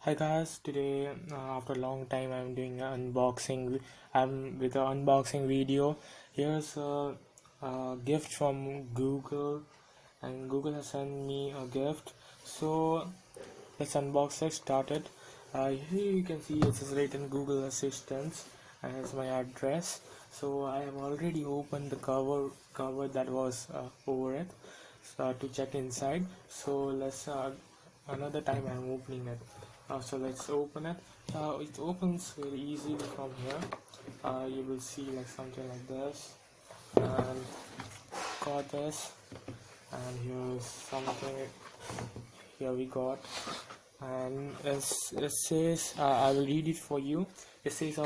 Hi guys, today after a long time I'm doing an unboxing. I'm with an unboxing video. Here's a gift from Google, and Google has sent me a gift. So let's unbox it. Started. Here you can see it is written Google Assistant, and it's my address. So I have already opened the cover that was over it to check inside. So let's another time I'm opening it. So let's open it. It opens very easily from here. You will see like something like this, and got this, and here's something. Here we got, and it says, I will read it for you. It says,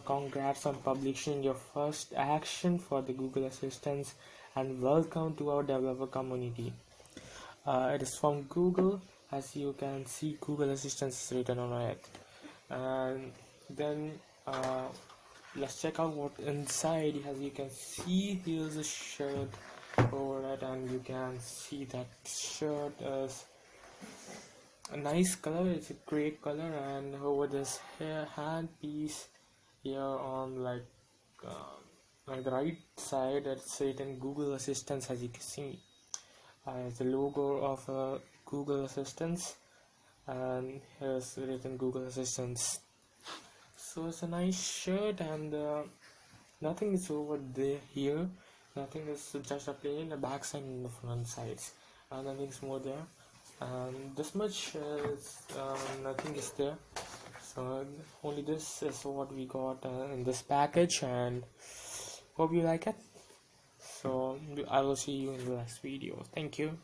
congrats on publishing your first action for the Google Assistants, and welcome to our developer community. It is from Google. As you can see, Google Assistant is written on it. And then let's check out what inside. As you can see, here's a shirt over it, and you can see that shirt is a nice color. It's a great color, and over this hand piece here on the right side, it's written Google Assistant. As you can see, the logo of Google Assistants, and here's written Google Assistants. So it's a nice shirt, and nothing is over there here. Nothing is, just a plain the back side and the front sides. Nothing's more there. And this much is nothing is there. So only this is what we got in this package, and hope you like it. So I will see you in the next video. Thank you.